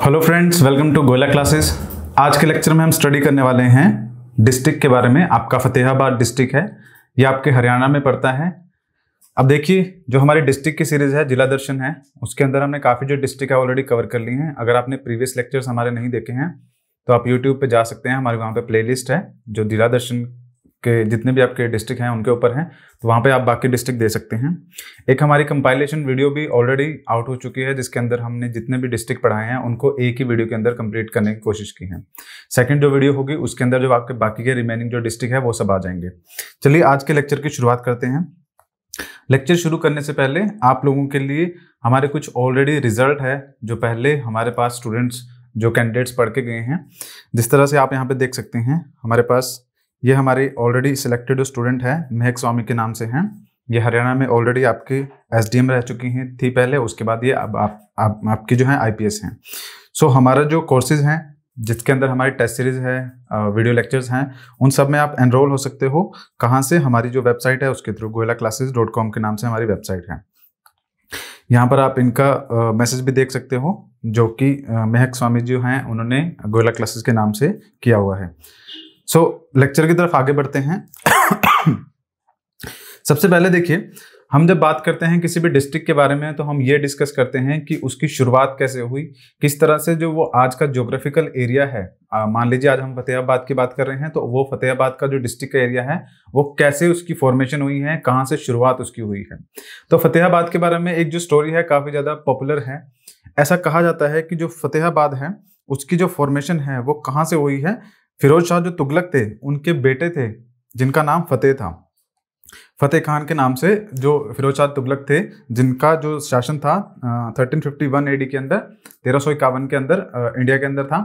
Hello friends, welcome to Goyla classes. आज के lecture में हम स्टडी करने वाले हैं डिस्ट्रिक्ट के बारे में। आपका फतेहाबाद डिस्ट्रिक्ट है, ये आपके हरियाणा में पड़ता है। अब देखिए, जो हमारी डिस्ट्रिक्ट की सीरीज है जिला दर्शन है, उसके अंदर हमने काफ़ी जो डिस्ट्रिक्ट है ऑलरेडी कवर कर ली हैं। अगर आपने प्रीवियस लेक्चर्स हमारे नहीं देखे हैं तो आप यूट्यूब पे जा सकते हैं, हमारे वहाँ पे प्लेलिस्ट है जो जिला दर्शन के जितने भी आपके डिस्ट्रिक्ट हैं उनके ऊपर हैं, तो वहाँ पे आप बाकी डिस्ट्रिक्ट दे सकते हैं। एक हमारी कंपाइलेशन वीडियो भी ऑलरेडी आउट हो चुकी है, जिसके अंदर हमने जितने भी डिस्ट्रिक्ट पढ़ाए हैं उनको एक ही वीडियो के अंदर कंप्लीट करने की कोशिश की है। सेकंड जो वीडियो होगी उसके अंदर जो आपके बाकी के रिमेनिंग जो डिस्ट्रिक्ट है वो सब आ जाएंगे। चलिए आज के लेक्चर की शुरुआत करते हैं। लेक्चर शुरू करने से पहले आप लोगों के लिए हमारे कुछ ऑलरेडी रिजल्ट है जो पहले हमारे पास स्टूडेंट्स जो कैंडिडेट्स पढ़ के गए हैं। जिस तरह से आप यहाँ पे देख सकते हैं, हमारे पास ये हमारे ऑलरेडी सिलेक्टेड स्टूडेंट है, महक स्वामी के नाम से हैं। ये हरियाणा में ऑलरेडी आपकी एसडीएम रह चुकी हैं थी पहले, उसके बाद ये अब आपकी जो है आईपीएस हैं। सो हमारा जो कोर्सेज हैं जिसके अंदर हमारी टेस्ट सीरीज है, वीडियो लेक्चर्स हैं, उन सब में आप एनरोल हो सकते हो। कहाँ से? हमारी जो वेबसाइट है उसके थ्रू, goylaclasses.com के नाम से हमारी वेबसाइट है। यहाँ पर आप इनका मैसेज भी देख सकते हो जो कि महक स्वामी जी हैं, उन्होंने गोयला क्लासेस के नाम से किया हुआ है। सो लेक्चर की तरफ आगे बढ़ते हैं। सबसे पहले देखिए, हम जब बात करते हैं किसी भी डिस्ट्रिक्ट के बारे में तो हम ये डिस्कस करते हैं कि उसकी शुरुआत कैसे हुई, किस तरह से जो वो आज का ज्योग्राफिकल एरिया है। मान लीजिए आज हम फतेहाबाद की बात कर रहे हैं, तो वो फतेहाबाद का जो डिस्ट्रिक्ट का एरिया है वो कैसे उसकी फॉर्मेशन हुई है, कहाँ से शुरुआत उसकी हुई है। तो फतेहाबाद के बारे में एक जो स्टोरी है काफ़ी ज़्यादा पॉपुलर है। ऐसा कहा जाता है कि जो फतेहाबाद है उसकी जो फॉर्मेशन है वो कहाँ से हुई है। फिरोज शाह जो तुगलक थे उनके बेटे थे जिनका नाम फतेह था। फतेह खान के नाम से जो फिरोज शाह तुगलक थे, जिनका जो शासन था 1351 एडी के अंदर, 1351 के अंदर इंडिया के अंदर था।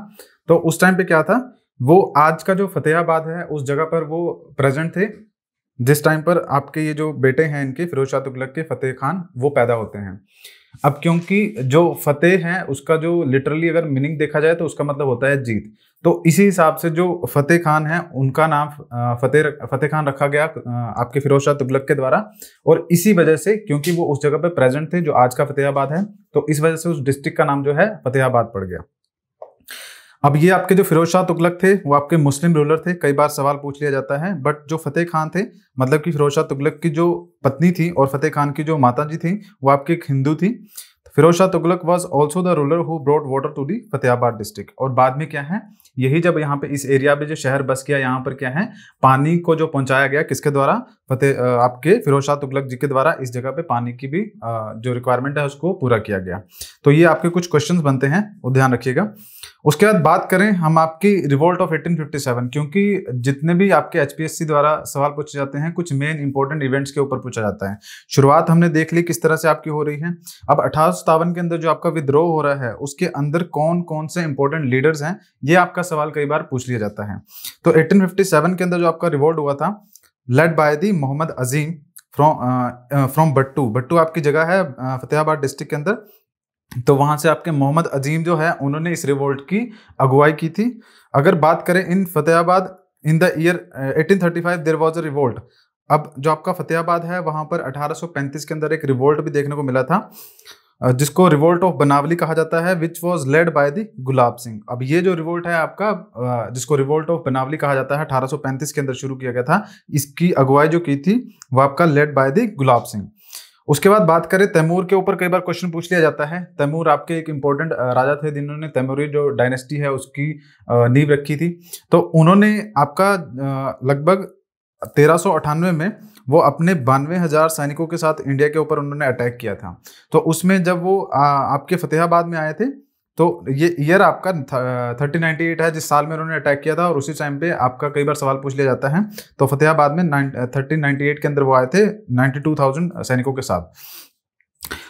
तो उस टाइम पे क्या था, वो आज का जो फतेहाबाद है उस जगह पर वो प्रेजेंट थे जिस टाइम पर आपके ये जो बेटे हैं इनके फिरोज शाह तुगलक के, फतेह खान, वो पैदा होते हैं। अब क्योंकि जो फतेह है उसका जो लिटरली अगर मीनिंग देखा जाए तो उसका मतलब होता है जीत, तो इसी हिसाब से जो फतेह खान है उनका नाम फतेह खान रखा गया आपके फिरोज शाह तुगलक के द्वारा। और इसी वजह से, क्योंकि वो उस जगह पे प्रेजेंट थे जो आज का फतेहाबाद है, तो इस वजह से उस डिस्ट्रिक्ट का नाम जो है फतेहाबाद पड़ गया। अब ये आपके जो फिरोज शाह तुगलक थे वो आपके मुस्लिम रूलर थे, कई बार सवाल पूछ लिया जाता है। बट जो फतेह खान थे, मतलब कि फिरोज शाह तुगलक की जो पत्नी थी और फतेह खान की जो माता जी थी वो आपकी एक हिंदू थी। Firoz Shah Tughlaq was also the ruler who brought water to the Fatehabad district. और बाद में क्या है, यही जब यहाँ पे इस एरिया में जो शहर बस गया, यहाँ पर क्या है, पानी को जो पहुंचाया गया किसके द्वारा, आपके फिरोज शाह तुगलक जी के द्वारा। इस जगह पे पानी की भी जो रिक्वायरमेंट है उसको पूरा किया गया। तो ये आपके कुछ क्वेश्चंस बनते हैं, वो ध्यान रखिएगा। उसके बाद बात करें हम आपकी रिवोल्ट ऑफ 1857, क्योंकि जितने भी आपके एचपीएससी द्वारा सवाल पूछे जाते हैं कुछ मेन इंपॉर्टेंट इवेंट्स के ऊपर पूछा जाता है। शुरुआत हमने देख ली किस तरह से आपकी हो रही है। अब 1857 के अंदर जो आपका विद्रोह हो रहा है उसके अंदर कौन कौन से इंपॉर्टेंट लीडर्स हैं, ये आपका सवाल कई बार पूछ लिया जाता है। तो 1857 के अंदर जो आपका रिवोल्ट हुआ था, led by the Mohammad Azim from Battu. Battu आपकी जगह है फतेहाबाद डिस्ट्रिक्ट के अंदर। तो वहां से आपके मोहम्मद अजीम जो है उन्होंने इस रिवोल्ट की अगुवाई की थी। अगर बात करें in Fatehabad, in the year 1835 there was a revolt. अब जो आपका फतेहाबाद है वहां पर 1835 के अंदर एक रिवोल्ट भी देखने को मिला था जिसको रिवोल्ट ऑफ बनावली कहा जाता है, which was led by the Gulab Singh. अब ये जो रिवोल्ट है आपका जिसको रिवोल्ट ऑफ बनावली कहा जाता है 1835 के अंदर शुरू किया गया था, इसकी अगुवाई जो की थी वो आपका lead by the Gulab Singh. उसके बाद बात करें तैमूर के ऊपर, कई बार क्वेश्चन पूछ लिया जाता है। तैमूर आपके एक इंपॉर्टेंट राजा थे जिन्होंने तैमूरी जो डायनेस्टी है उसकी नींव रखी थी। तो उन्होंने आपका लगभग 1398 में वो अपने 92,000 सैनिकों के साथ इंडिया के ऊपर उन्होंने अटैक किया था। तो उसमें जब वो आपके फतेहाबाद में आए थे, तो ये ईयर आपका 1398 है जिस साल में उन्होंने अटैक किया था। और उसी टाइम पे आपका कई बार सवाल पूछ लिया जाता है। तो फतेहाबाद में 1398 के अंदर वो आए थे 92,000 सैनिकों के साथ।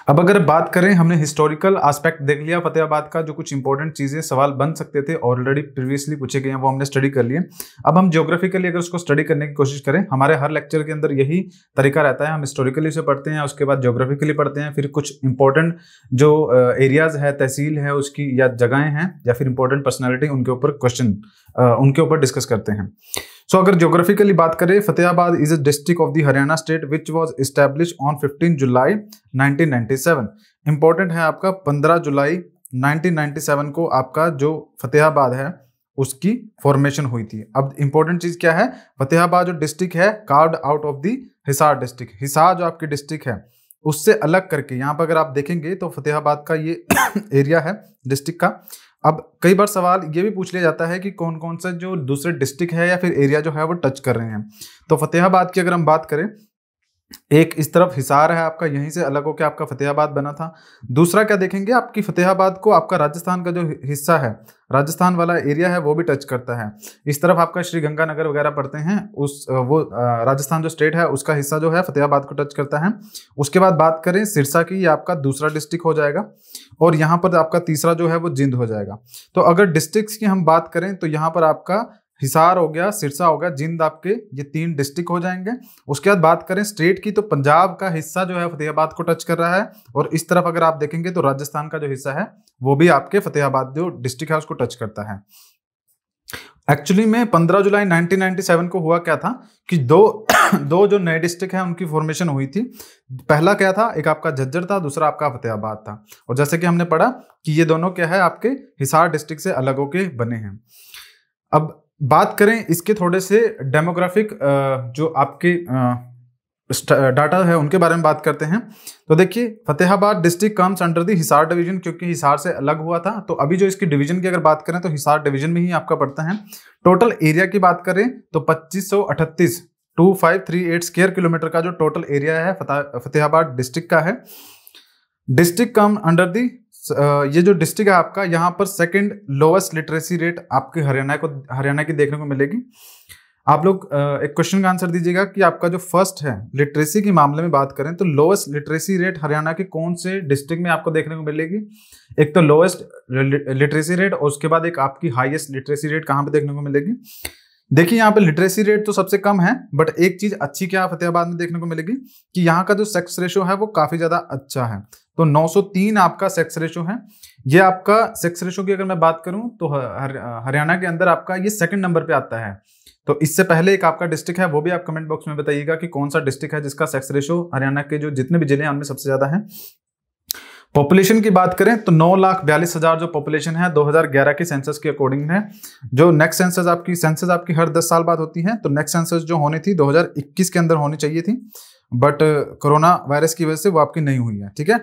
अब अगर बात करें, हमने हिस्टोरिकल एस्पेक्ट देख लिया फतेहाबाद का, जो कुछ इंपॉर्टेंट चीजें सवाल बन सकते थे ऑलरेडी प्रीवियसली पूछे गए हैं वो हमने स्टडी कर लिए। अब हम ज्योग्राफिकली अगर उसको स्टडी करने की कोशिश करें, हमारे हर लेक्चर के अंदर यही तरीका रहता है, हम हिस्टोरिकली से पढ़ते हैं, उसके बाद ज्योग्राफिकली पढ़ते हैं, फिर कुछ इंपॉर्टेंट जो एरियाज है, तहसील है उसकी, या जगहें हैं, या फिर इंपॉर्टेंट पर्सनैलिटी, उनके ऊपर क्वेश्चन उनके ऊपर डिस्कस करते हैं। सो अगर ज्योग्राफिकली बात करें, Fatehabad is a district of the Haryana state which was established on 15 July 1997। Important है आपका 15 जुलाई 1997 को आपका जो फतेहाबाद है उसकी फॉर्मेशन हुई थी। अब इंपॉर्टेंट चीज क्या है, फतेहाबाद जो डिस्ट्रिक्ट है carved out of the Hisar district, Hisar जो आपकी डिस्ट्रिक्ट है उससे अलग करके, यहाँ पर अगर आप देखेंगे तो फतेहाबाद का ये एरिया है डिस्ट्रिक्ट का। अब कई बार सवाल ये भी पूछ लिया जाता है कि कौन कौन से जो दूसरे डिस्ट्रिक्ट है या फिर एरिया जो है वो टच कर रहे हैं। तो फतेहाबाद की अगर हम बात करें, एक इस तरफ हिसार है आपका, यहीं से अलग होकर आपका फतेहाबाद बना था। दूसरा क्या देखेंगे, आपकी फतेहाबाद को आपका राजस्थान का जो हिस्सा है, राजस्थान वाला एरिया है वो भी टच करता है। इस तरफ आपका श्री गंगानगर वगैरह पड़ते हैं, राजस्थान जो स्टेट है उसका हिस्सा जो है फतेहाबाद को टच करता है। उसके बाद बात करें सिरसा की, ये आपका दूसरा डिस्ट्रिक्ट हो जाएगा, और यहाँ पर आपका तीसरा जो है वो जिंद हो जाएगा। तो अगर डिस्ट्रिक्ट्स की हम बात करें तो यहाँ पर आपका हिसार हो गया, सिरसा हो गया, जिंद, आपके ये 3 डिस्ट्रिक्ट हो जाएंगे। उसके बाद बात करें स्टेट की, तो पंजाब का हिस्सा जो है फतेहाबाद को टच कर रहा है, और इस तरफ अगर आप देखेंगे तो राजस्थान का जो हिस्सा है वो भी आपके फतेहाबाद जो डिस्ट्रिक्ट है उसको टच करता है। एक्चुअली में 15 जुलाई 1997 को हुआ क्या था कि दो जो नए डिस्ट्रिक्ट हैं उनकी फॉर्मेशन हुई थी। पहला क्या था, एक आपका झज्जर था, दूसरा आपका फतेहाबाद था। और जैसे कि हमने पढ़ा कि ये दोनों क्या है आपके हिसार डिस्ट्रिक्ट से अलग होके बने हैं। अब बात करें इसके थोड़े से डेमोग्राफिक जो आपके डाटा है उनके बारे में बात करते हैं। तो देखिए Fatehabad district comes under the Hisar division, क्योंकि हिसार से अलग हुआ था। तो अभी जो इसकी डिवीजन की अगर बात करें तो हिसार डिवीजन में ही आपका पड़ता है। टोटल एरिया की बात करें तो 2538 स्क्वायर किलोमीटर का जो टोटल एरिया है फतेहाबाद डिस्ट्रिक्ट का है। डिस्ट्रिक्ट कम अंडर दी, ये जो डिस्ट्रिक्ट है आपका, यहाँ पर सेकंड लोएस्ट लिटरेसी रेट आपके हरियाणा की देखने को मिलेगी। आप लोग एक क्वेश्चन का आंसर दीजिएगा कि आपका जो फर्स्ट है लिटरेसी के मामले में बात करें तो लोएस्ट लिटरेसी रेट हरियाणा के कौन से डिस्ट्रिक्ट में आपको देखने को मिलेगी। एक तो लोएस्ट लिटरेसी रेट, और उसके बाद एक आपकी हाईएस्ट लिटरेसी रेट कहाँ पे देखने को मिलेगी। देखिए यहाँ पे लिटरेसी रेट तो सबसे कम है, बट एक चीज अच्छी क्या फतेहाबाद में देखने को मिलेगी कि यहाँ का जो सेक्स रेशो है वो काफी ज्यादा अच्छा है। तो 903 आपका सेक्स रेशो है। ये आपका सेक्स रेशो की अगर मैं बात करूं तो हरियाणा के अंदर आपका ये सेकंड नंबर पे आता है। तो इससे पहले एक आपका डिस्ट्रिक्ट है, वो भी आप कमेंट बॉक्स में बताइएगा कि कौन सा डिस्ट्रिक्ट है जिसका सेक्स रेशो हरियाणा के जो जितने भी जिले हैं उनमें सबसे ज्यादा है। पॉपुलेशन की बात करें तो 9,42,000 जो पॉपुलेशन है 2011 की सेंसस के अकॉर्डिंग है। जो नेक्स्ट सेंसस आपकी हर 10 साल बाद होती है, तो नेक्स्ट सेंसस जो होनी थी 2021 के अंदर होनी चाहिए थी, बट कोरोना वायरस की वजह से वो आपकी नहीं हुई है। ठीक है,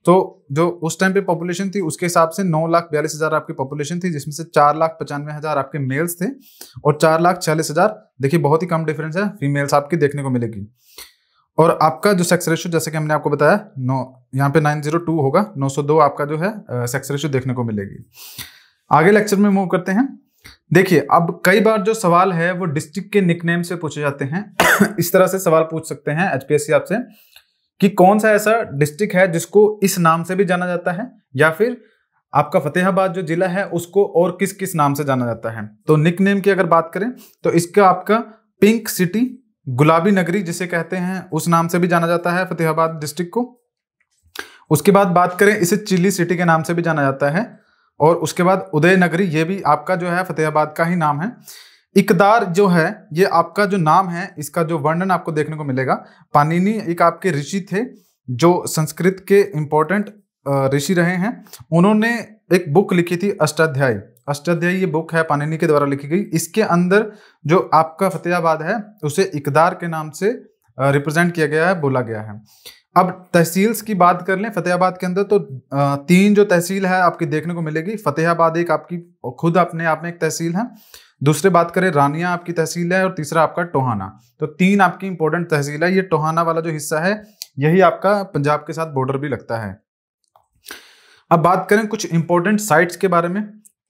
तो जो उस टाइम पे पॉपुलेशन थी उसके हिसाब से 9,42,000 आपकी पॉपुलेशन थी, जिसमें से 4,95,000 आपके मेल्स थे और 4,46,000, देखिए बहुत ही कम डिफरेंस है, फीमेल्स आपकी देखने को मिलेगी। और आपका जो सेक्स रेशो जैसे कि हमने आपको बताया यहाँ पे 902 होगा, 902 आपका जो है सेक्स रेशो देखने को मिलेगी। आगे लेक्चर में मूव करते हैं। देखिए अब कई बार जो सवाल है वो डिस्ट्रिक्ट के निकनेम से पूछे जाते हैं। इस तरह से सवाल पूछ सकते हैं एचपीएससी आपसे कि कौन सा ऐसा डिस्ट्रिक्ट है जिसको इस नाम से भी जाना जाता है, या फिर आपका फतेहाबाद जो जिला है उसको और किस किस नाम से जाना जाता है। तो निकनेम की अगर बात करें तो इसका आपका पिंक सिटी, गुलाबी नगरी जिसे कहते हैं, उस नाम से भी जाना जाता है फतेहाबाद डिस्ट्रिक्ट को। उसके बाद बात करें इसे चिल्ली सिटी के नाम से भी जाना जाता है। और उसके बाद उदय नगरी, ये भी आपका जो है फतेहाबाद का ही नाम है। इकदार जो है ये आपका जो नाम है, इसका जो वर्णन आपको देखने को मिलेगा, पाणिनि एक आपके ऋषि थे जो संस्कृत के इंपॉर्टेंट ऋषि रहे हैं। उन्होंने एक बुक लिखी थी अष्टाध्यायी ये बुक है पाणिनि के द्वारा लिखी गई। इसके अंदर जो आपका फतेहाबाद है उसे इकदार के नाम से रिप्रेजेंट किया गया है, बोला गया है। अब तहसील्स की बात कर लें फतेहाबाद के अंदर, तो 3 जो तहसील है आपकी देखने को मिलेगी। फतेहाबाद एक आपकी खुद अपने आप में एक तहसील है, दूसरे बात करें रानिया आपकी तहसील है, और तीसरा आपका टोहाना। तो 3 आपकी इंपॉर्टेंट तहसील है। ये टोहाना वाला जो हिस्सा है यही आपका पंजाब के साथ बॉर्डर भी लगता है। अब बात करें कुछ इंपॉर्टेंट साइट्स के बारे में,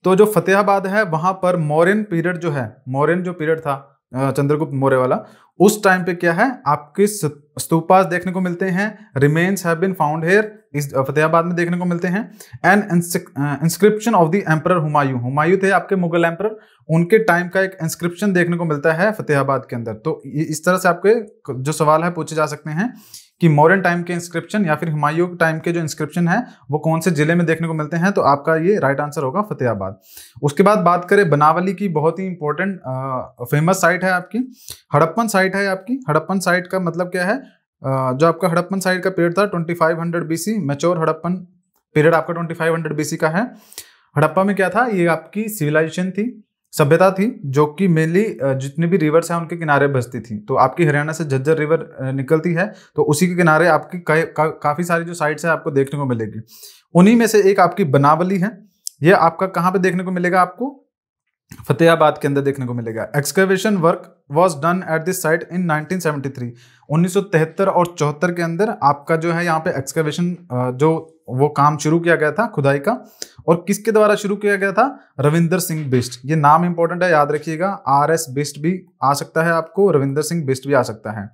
तो जो फतेहाबाद है वहां पर मौर्यन पीरियड जो है, मौर्यन जो पीरियड था चंद्रगुप्त मौर्य वाला, उस टाइम पे क्या है आपके स्तूपास देखने को मिलते हैं। Remains have been found here, इस फतेहाबाद में देखने को मिलते हैं। And inscription of the emperor Humayun थे आपके मुगल एम्परर, उनके टाइम का एक इंस्क्रिप्शन देखने को मिलता है फतेहाबाद के अंदर। तो इस तरह से आपके जो सवाल है पूछे जा सकते हैं कि मॉडर्न टाइम के इंस्क्रिप्शन या फिर हुमायूं टाइम के जो इंस्क्रिप्शन है वो कौन से जिले में देखने को मिलते हैं। तो आपका ये राइट आंसर होगा फतेहाबाद। उसके बाद बात करें बनावली की, बहुत ही इंपॉर्टेंट फेमस साइट है आपकी, हड़प्पन साइट है आपकी। हड़प्पन साइट का मतलब क्या है, जो आपका हड़प्पन साइट का पीरियड था 2500 BC, मैच्योर हड़प्पन पीरियड आपका 2500 BC का है। हड़प्पा में क्या था, ये आपकी सिविलाइजेशन थी, सभ्यता थी, जो कि मेनली जितने भी रिवर्स हैं उनके किनारे बसती थी। तो आपकी हरियाणा से झज्जर रिवर निकलती है, तो उसी के किनारे आपकी काफी सारी जो साइट्स है आपको देखने को मिलेगी। उन्हीं में से एक आपकी बनावली है। ये आपका कहाँ पे देखने को मिलेगा, आपको फतेहाबाद के अंदर देखने को मिलेगा। Excavation work was done at this site in 1973। 1973 और 74 के अंदर आपका जो है यहाँ पे एक्सकवेशन जो वो काम शुरू किया गया था, खुदाई का। और किसके द्वारा शुरू किया गया था, रविंदर सिंह बिष्ट। ये नाम इंपॉर्टेंट है, याद रखिएगा। RS बिष्ट भी आ सकता है आपको, रविंदर सिंह बिष्ट भी आ सकता है।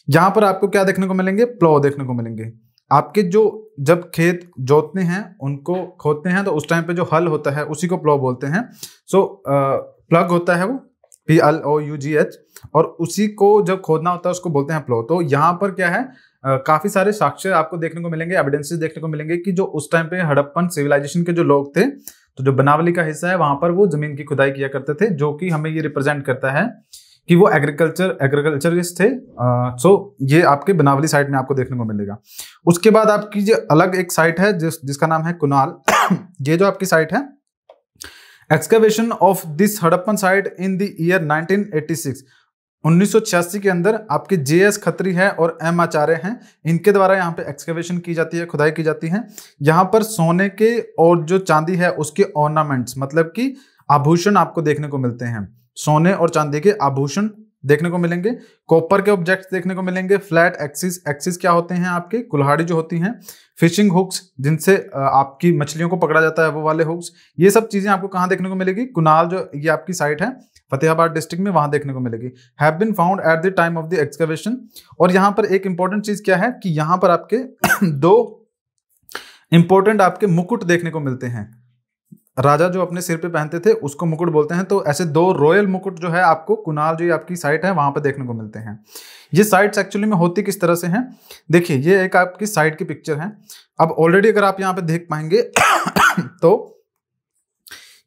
यहाँ पर आपको क्या देखने को मिलेंगे, प्लो देखने को मिलेंगे। आपके जो जब खेत जोतते हैं, उनको खोदते हैं, तो उस टाइम पे जो हल होता है उसी को प्लो बोलते हैं। सो प्लग होता है वो PLOUGH, और उसी को जब खोदना होता है उसको बोलते हैं प्लो। तो यहाँ पर क्या है, काफी सारे साक्ष्य आपको देखने को मिलेंगे, एविडेंसेस देखने को मिलेंगे कि जो उस टाइम पे हड़प्पन सिविलाइजेशन के जो लोग थे, तो जो बनावली का हिस्सा है वहां पर वो जमीन की खुदाई किया करते थे, जो कि हमें ये रिप्रेजेंट करता है कि वो एग्रीकल्चरिस्ट थे। सो ये आपके बनावली साइट में आपको देखने को मिलेगा। उसके बाद आपकी जो अलग एक साइट है जिसका नाम है कुनाल। ये जो आपकी साइट है, excavation of this Harappan site in the year 1986, 1986 के अंदर आपके JS खत्री है और M आचार्य हैं, इनके द्वारा यहाँ पे एक्सकवेशन की जाती है, खुदाई की जाती है। यहाँ पर सोने के और जो चांदी है उसके ऑर्नामेंट्स, मतलब कि आभूषण आपको देखने को मिलते हैं। सोने और चांदी के आभूषण देखने को मिलेंगे, कॉपर के ऑब्जेक्ट्स देखने को मिलेंगे, फ्लैट एक्सिस क्या होते हैं, आपके कुल्हाड़ी जो होती हैं, फिशिंग हुक्स जिनसे आपकी मछलियों को पकड़ा जाता है, वो वाले हुक्स। ये सब चीजें आपको कहाँ देखने को मिलेगी, कुनाल जो ये आपकी साइट है फतेहाबाद डिस्ट्रिक्ट में, वहां देखने को मिलेगी। Have been found at the time of the excavation. और यहाँ पर एक इंपॉर्टेंट चीज क्या है कि यहाँ पर आपके दो इंपॉर्टेंट आपके मुकुट देखने को मिलते हैं। राजा जो अपने सिर पे पहनते थे उसको मुकुट बोलते हैं। तो ऐसे दो रॉयल मुकुट जो है आपको कुनाल जो आपकी साइट है वहां पे देखने को मिलते हैं। ये साइट्स एक्चुअली में होती किस तरह से हैं, देखिए ये एक आपकी साइट की पिक्चर है। अब ऑलरेडी अगर आप यहाँ पे देख पाएंगे तो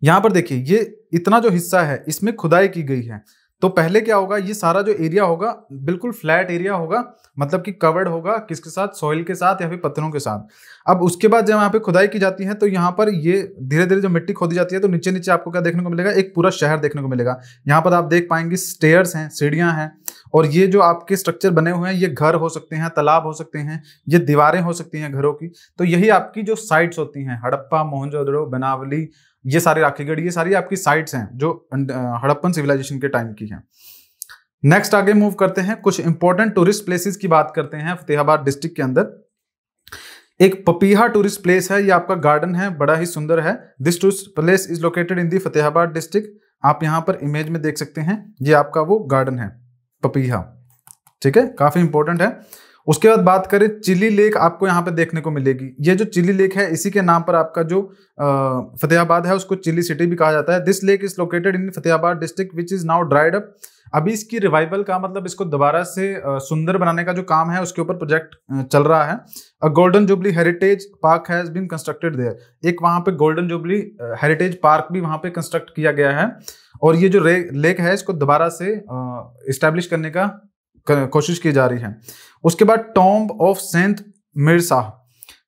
यहाँ पर देखिए ये इतना जो हिस्सा है इसमें खुदाई की गई है। तो पहले क्या होगा, ये सारा जो एरिया होगा बिल्कुल फ्लैट एरिया होगा, मतलब कि कवर्ड होगा किसके साथ, सॉइल के साथ या फिर पत्थरों के साथ। अब उसके बाद जब यहाँ पे खुदाई की जाती है तो यहाँ पर ये धीरे धीरे जो मिट्टी खोदी जाती है तो नीचे नीचे आपको क्या देखने को मिलेगा, एक पूरा शहर देखने को मिलेगा। यहाँ पर आप देख पाएंगे स्टेयर्स हैं, सीढ़ियाँ हैं, और ये जो आपके स्ट्रक्चर बने हुए हैं ये घर हो सकते हैं, तालाब हो सकते हैं, ये दीवारें हो सकती हैं घरों की। तो यही आपकी जो साइट्स होती हैं, हड़प्पा, मोहनजोदड़ो, बनावली, ये सारी राखीगढ़, ये सारी आपकी साइट्स हैं जो हड़प्पन सिविलाइजेशन के टाइम की हैं। नेक्स्ट आगे मूव करते हैं, कुछ इंपॉर्टेंट टूरिस्ट प्लेसेस की बात करते हैं। फतेहाबाद डिस्ट्रिक्ट के अंदर एक पपीहा टूरिस्ट प्लेस है, ये आपका गार्डन है, बड़ा ही सुंदर है। This tourist place is located in the Fatehabad district. आप यहाँ पर इमेज में देख सकते हैं, ये आपका वो गार्डन है पपीहा, ठीक है, काफी इंपॉर्टेंट है। उसके बाद बात करें, चिली लेक आपको यहाँ पे देखने को मिलेगी। ये जो चिली लेक है इसी के नाम पर आपका जो फतेहाबाद है उसको चिली सिटी भी कहा जाता है। This lake is located in Fatehabad district which is now dried up. अभी इसकी रिवाइवल का मतलब इसको दोबारा से सुंदर बनाने का जो काम है उसके ऊपर प्रोजेक्ट चल रहा है। A golden jubilee heritage park has been constructed there. एक वहां पे गोल्डन जुबली हेरिटेज पार्क भी वहां पे कंस्ट्रक्ट किया गया है, और ये जो लेक है इसको दोबारा से इस्टेब्लिश करने का कोशिश की जा रही है। उसके बाद tomb of saint Mir Shah,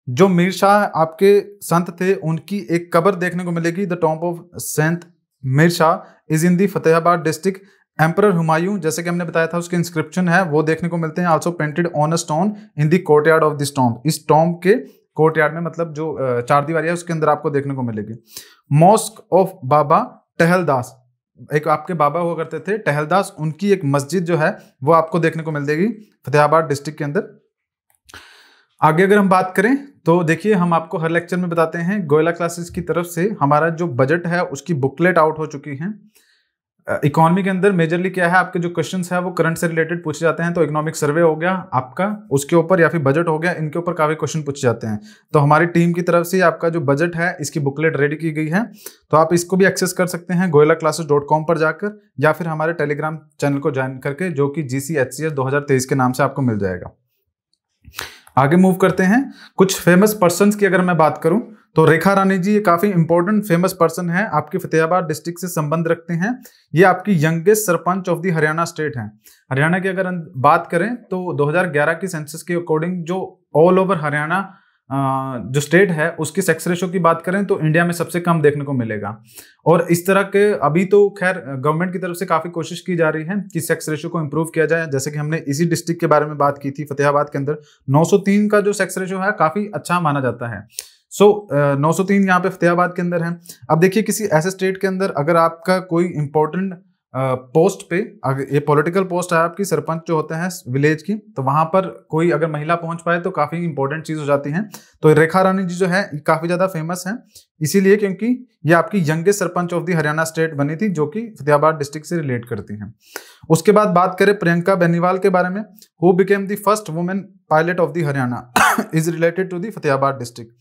जो मीर शाह आपके संत थे उनकी एक कब्र देखने को मिलेगी। The tomb of saint Mir Shah is in the Fatehabad district. Emperor Humayun, जैसे कि हमने बताया था, उसके इंस्क्रिप्शन है वो देखने को मिलते हैं। Also painted on a stone in the courtyard of this tomb. इस टॉम्ब के कोर्टयार्ड में, मतलब जो चार दीवारी है उसके अंदर आपको देखने को मिलेगी। मॉस्क ऑफ बाबा टहलदास, एक आपके बाबा हुआ करते थे टहलदास, उनकी एक मस्जिद जो है वो आपको देखने को मिल जाएगी फतेहाबाद डिस्ट्रिक्ट के अंदर। आगे अगर हम बात करें तो देखिए, हम आपको हर लेक्चर में बताते हैं गोयला क्लासेस की तरफ से हमारा जो बजट है उसकी बुकलेट आउट हो चुकी है। इकोनॉमी के अंदर मेजरली क्या है, आपके जो क्वेश्चंस है वो करंट से रिलेटेड पूछे जाते हैं। तो इकोनॉमिक सर्वे हो गया आपका, उसके ऊपर, या फिर बजट हो गया, इनके ऊपर काफी क्वेश्चन पूछे जाते हैं। तो हमारी टीम की तरफ से आपका जो बजट है इसकी बुकलेट रेडी की गई है, तो आप इसको भी एक्सेस कर सकते हैं goyalaclasses.com पर जाकर, या फिर हमारे टेलीग्राम चैनल को ज्वाइन करके, जो कि GCHCS 2023 के नाम से आपको मिल जाएगा। आगे मूव करते हैं, कुछ फेमस पर्सन्स की अगर मैं बात करूं तो रेखा रानी जी ये काफी इंपॉर्टेंट फेमस पर्सन है, आपके फतेहाबाद डिस्ट्रिक्ट से संबंध रखते हैं। ये आपकी youngest sarpanch of the Haryana state हैं। हरियाणा की अगर बात करें तो 2011 की सेंसस के अकॉर्डिंग जो ऑल ओवर हरियाणा जो स्टेट है उसकी सेक्स रेशो की बात करें तो इंडिया में सबसे कम देखने को मिलेगा। और इस तरह के अभी तो खैर गवर्नमेंट की तरफ से काफी कोशिश की जा रही है कि सेक्स रेशो को इंप्रूव किया जाए। जैसे कि हमने इसी डिस्ट्रिक्ट के बारे में बात की थी, फतेहाबाद के अंदर 903 का जो सेक्स रेशो है काफी अच्छा माना जाता है। 903 यहाँ पे फतेहाबाद के अंदर है। अब देखिए किसी ऐसे स्टेट के अंदर अगर आपका कोई इंपॉर्टेंट पोस्ट पे, अगर ये पॉलिटिकल पोस्ट है आपकी, सरपंच जो होते हैं विलेज की, तो वहां पर कोई अगर महिला पहुंच पाए तो काफी इंपॉर्टेंट चीज हो जाती है। तो रेखा रानी जी जो है काफी ज्यादा फेमस है इसीलिए क्योंकि ये आपकी youngest sarpanch of the Haryana state बनी थी, जो कि फतेहाबाद डिस्ट्रिक्ट से रिलेट करती हैं। उसके बाद बात करें प्रियंका बेनीवाल के बारे में, who became the first women pilot of the Haryana is related to the Fatehabad district.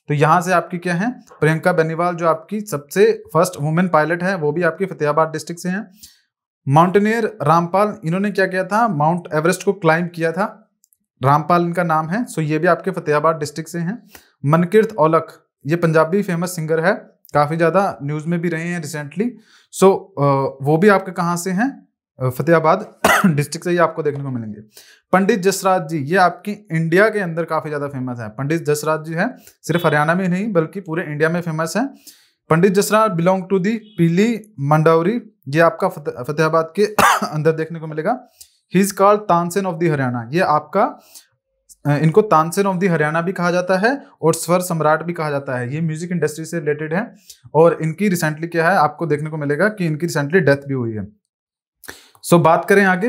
तो यहां से आपकी क्या है, प्रियंका बेनीवाल जो आपकी सबसे फर्स्ट वुमेन पायलट है वो भी आपकी फतेहाबाद डिस्ट्रिक्ट से हैं। माउंटेनियर रामपाल, इन्होंने क्या किया था, माउंट एवरेस्ट को क्लाइंब किया था, रामपाल इनका नाम है। सो ये भी आपके फतेहाबाद डिस्ट्रिक्ट से हैं। मनकीर्त औलख, ये पंजाबी फेमस सिंगर है, काफी ज्यादा न्यूज में भी रहे हैं रिसेंटली। वो भी आपके कहाँ से हैं, फतेहाबाद डिस्ट्रिक्ट से ही आपको देखने को मिलेंगे। पंडित जसराज जी, ये आपकी इंडिया के अंदर काफी ज्यादा फेमस है। पंडित जसराज जी है सिर्फ हरियाणा में नहीं बल्कि पूरे इंडिया में फेमस है। Pandit Jasraj belong to the पीली मंडावरी, ये आपका फतेहाबाद के अंदर देखने को मिलेगा। He is called Tansen of the Haryana, ये आपका इनको तानसेन ऑफ द हरियाणा भी कहा जाता है और स्वर सम्राट भी कहा जाता है। ये म्यूजिक इंडस्ट्री से रिलेटेड है और इनकी रिसेंटली क्या है आपको देखने को मिलेगा कि इनकी रिसेंटली डेथ भी हुई है। बात करें आगे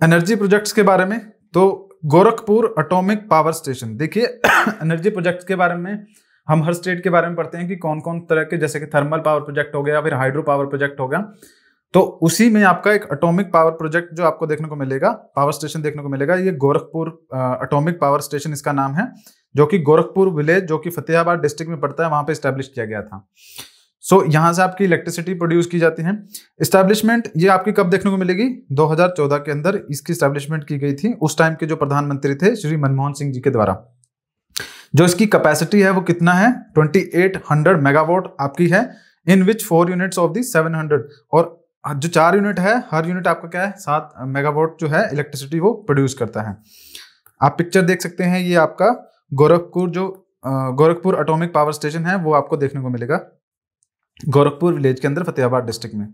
एनर्जी प्रोजेक्ट्स के बारे में, तो गोरखपुर एटॉमिक पावर स्टेशन, देखिए एनर्जी प्रोजेक्ट्स के बारे में हम हर स्टेट के बारे में पढ़ते हैं कि कौन कौन तरह के, जैसे कि थर्मल पावर प्रोजेक्ट हो गया, फिर हाइड्रो पावर प्रोजेक्ट हो गया, तो उसी में आपका एक एटॉमिक पावर प्रोजेक्ट जो आपको देखने को मिलेगा, पावर स्टेशन देखने को मिलेगा। ये गोरखपुर एटॉमिक पावर स्टेशन इसका नाम है, जो कि गोरखपुर विलेज जो कि फतेहाबाद डिस्ट्रिक्ट में पड़ता है वहां पे स्टैब्लिश किया गया था। यहां से आपकी इलेक्ट्रिसिटी प्रोड्यूस की जाती है। एस्टैब्लिशमेंट ये आपकी कब देखने को मिलेगी, 2014 के अंदर इसकी एस्टैब्लिशमेंट की गई थी। उस टाइम के जो प्रधानमंत्री थे श्री मनमोहन सिंह जी के द्वारा। जो इसकी कैपेसिटी है वो कितना है, 2800 मेगावाट आपकी है, इन विच 4 यूनिट्स ऑफ दी 700, और जो 4 यूनिट है हर यूनिट आपका क्या है 7 मेगावाट जो है इलेक्ट्रिसिटी वो प्रोड्यूस करता है। आप पिक्चर देख सकते हैं, ये आपका गोरखपुर एटॉमिक पावर स्टेशन है वो आपको देखने को मिलेगा गोरखपुर विलेज के अंदर फतेहाबाद डिस्ट्रिक्ट में।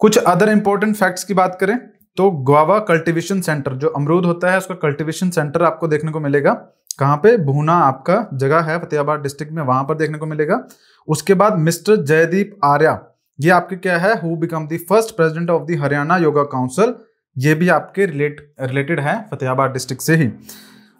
कुछ अदर इंपॉर्टेंट फैक्ट्स की बात करें तो गुआवा कल्टीवेशन सेंटर, जो अमरूद होता है उसका कल्टीवेशन सेंटर आपको देखने को मिलेगा कहाँ पे, भूना आपका जगह है फतेहाबाद डिस्ट्रिक्ट में, वहां पर देखने को मिलेगा। उसके बाद मिस्टर जयदीप आर्या, ये आपके क्या है, who become the first president of the Haryana yoga council, ये भी आपके रिलेटेड है फतेहाबाद डिस्ट्रिक्ट से ही।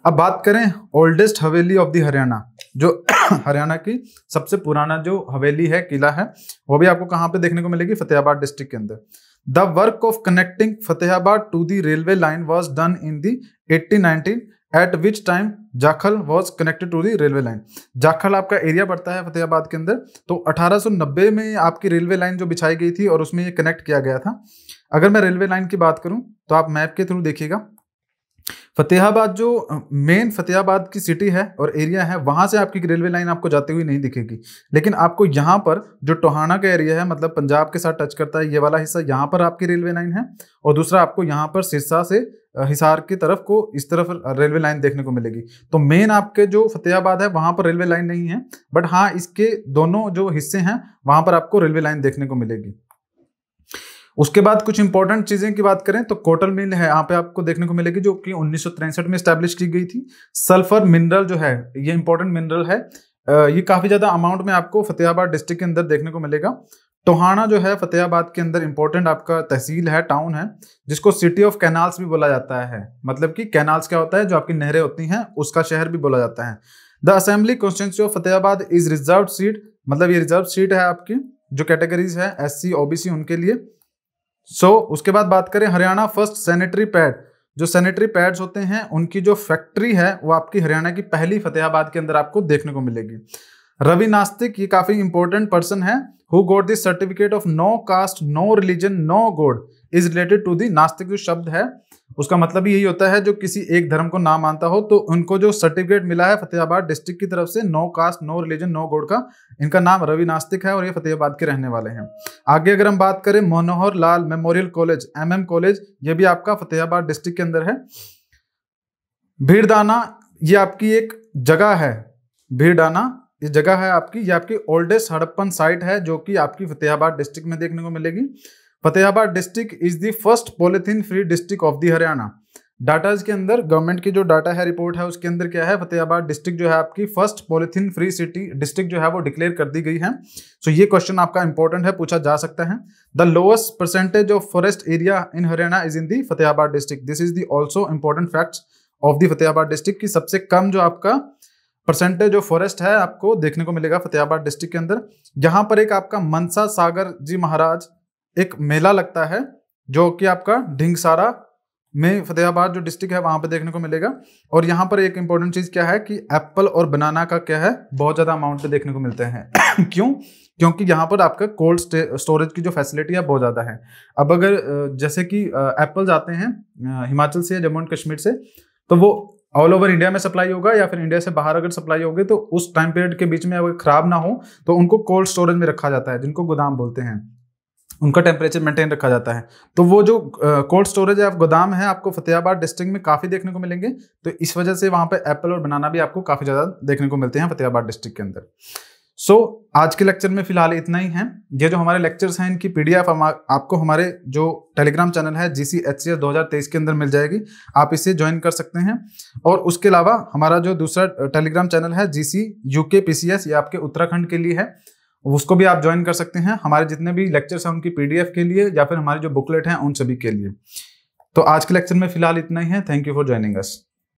अब बात करें oldest Haveli of the Haryana, जो हरियाणा की सबसे पुराना जो हवेली है, किला है, वो भी आपको कहाँ पे देखने को मिलेगी, फतेहाबाद डिस्ट्रिक्ट के अंदर। The work of connecting Fatehabad to the railway line was done in the 1819 at which time Jakhal was connected to the railway line. Jakhal आपका एरिया पड़ता है फतेहाबाद के अंदर, तो 1890 में आपकी रेलवे लाइन जो बिछाई गई थी और उसमें ये कनेक्ट किया गया था। अगर मैं रेलवे लाइन की बात करूं तो आप मैप के थ्रू देखिएगा, फतेहाबाद जो मेन फतेहाबाद की सिटी है और एरिया है, वहां से आपकी रेलवे लाइन आपको जाती हुई नहीं दिखेगी, लेकिन आपको यहाँ पर जो टोहाना का एरिया है, मतलब पंजाब के साथ टच करता है ये वाला हिस्सा, यहाँ पर आपकी रेलवे लाइन है, और दूसरा आपको यहाँ पर सिरसा से हिसार की तरफ को इस तरफ रेलवे लाइन देखने को मिलेगी। तो मेन आपके जो फतेहाबाद है वहां पर रेलवे लाइन नहीं है, बट हाँ इसके दोनों जो हिस्से हैं वहां पर आपको रेलवे लाइन देखने को मिलेगी। उसके बाद कुछ इंपॉर्टेंट चीजें की बात करें तो कोटल मिल है यहाँ पे आपको देखने को मिलेगी, जो कि 1963 में स्टैब्लिश की गई थी। सल्फर मिनरल जो है ये इंपॉर्टेंट मिनरल है, ये काफी ज्यादा अमाउंट में आपको फतेहाबाद डिस्ट्रिक्ट के अंदर देखने को मिलेगा। टोहाना जो है फतेहाबाद के अंदर इंपॉर्टेंट आपका तहसील है, टाउन है, जिसको सिटी ऑफ कैनाल्स भी बोला जाता है, मतलब कि कैनाल्स क्या होता है, जो आपकी नहरें होती हैं, उसका शहर भी बोला जाता है। The assembly constituency of Fatehabad is reserve seat, मतलब ये रिजर्व सीट है आपकी, जो कैटेगरीज है SC OBC उनके लिए। उसके बाद बात करें हरियाणा फर्स्ट सैनिटरी पैड, जो सैनिटरी पैड्स होते हैं उनकी जो फैक्ट्री है वो आपकी हरियाणा की पहली फतेहाबाद के अंदर आपको देखने को मिलेगी। रवि नास्तिक ये काफी इंपॉर्टेंट पर्सन है, who got the certificate of no caste no religion no god is related to the. नास्तिक जो शब्द है उसका मतलब यही होता है जो किसी एक धर्म को ना मानता हो, तो उनको जो सर्टिफिकेट मिला है फतेहाबाद डिस्ट्रिक्ट की तरफ से, no caste no religion no god का, इनका नाम रवि नास्तिक है और ये फतेहाबाद के रहने वाले हैं। आगे अगर हम बात करें Manohar Lal memorial college MM college, ये भी आपका फतेहाबाद डिस्ट्रिक्ट के अंदर है। भीड़दाना ये आपकी एक जगह है भीरडाना, ये जगह है आपकी, ये आपकी ओल्डेस्ट हड़प्पन साइट है जो कि आपकी फतेहाबाद डिस्ट्रिक्ट में देखने को मिलेगी। Fatehabad district is the first polythene free district of the Haryana. Datas के अंदर गवर्नमेंट की जो डाटा है, रिपोर्ट है, उसके अंदर क्या है, फतेहाबाद डिस्ट्रिक्ट जो है आपकी first polythene free city district जो है वो डिक्लेयर कर दी गई है। सो ये क्वेश्चन आपका इंपॉर्टेंट है, पूछा जा सकता है। The lowest percentage of forest area in Haryana is in the Fatehabad district. This is the also important facts of the Fatehabad district की सबसे कम जो आपका परसेंटेज ऑफ फॉरेस्ट है आपको देखने को मिलेगा फतेहाबाद डिस्ट्रिक्ट के अंदर। यहाँ पर एक आपका मनसा सागर जी महाराज एक मेला लगता है जो कि आपका ढिंगसारा में फतेहाबाद जो डिस्ट्रिक्ट है वहां पे देखने को मिलेगा। और यहाँ पर एक इंपॉर्टेंट चीज क्या है कि एप्पल और बनाना का क्या है, बहुत ज्यादा अमाउंट पे देखने को मिलते हैं। क्यों? क्योंकि यहाँ पर आपका कोल्ड स्टोरेज की जो फैसिलिटी है बहुत ज्यादा है। अब अगर जैसे कि एप्पल आते हैं हिमाचल से, जम्मू एंड कश्मीर से, तो वो ऑल ओवर इंडिया में सप्लाई होगा या फिर इंडिया से बाहर अगर सप्लाई होगी तो उस टाइम पीरियड के बीच में अगर खराब ना हो तो उनको कोल्ड स्टोरेज में रखा जाता है, जिनको गोदाम बोलते हैं। उनका टेम्परेचर मेंटेन रखा जाता है। तो वो जो कोल्ड स्टोरेज है, गोदाम है, आपको फतेहाबाद डिस्ट्रिक्ट में काफी देखने को मिलेंगे। तो इस वजह से वहां पे एप्पल और बनाना भी आपको काफी ज्यादा देखने को मिलते हैं फतेहाबाद डिस्ट्रिक्ट के अंदर। सो आज के लेक्चर में फिलहाल इतना ही है। ये जो हमारे लेक्चर्स हैं इनकी पीडीएफ आपको हमारे जो टेलीग्राम चैनल है GCHCS 2023 के अंदर मिल जाएगी, आप इसे ज्वाइन कर सकते हैं। और उसके अलावा हमारा जो दूसरा टेलीग्राम चैनल है GC UK PCS, ये आपके उत्तराखंड के लिए है, उसको भी आप ज्वाइन कर सकते हैं। हमारे जितने भी लेक्चर्स हैं उनकी पीडीएफ के लिए या फिर हमारी जो बुकलेट हैं उन सभी के लिए। तो आज के लेक्चर में फिलहाल इतना ही है। Thank you for joining us.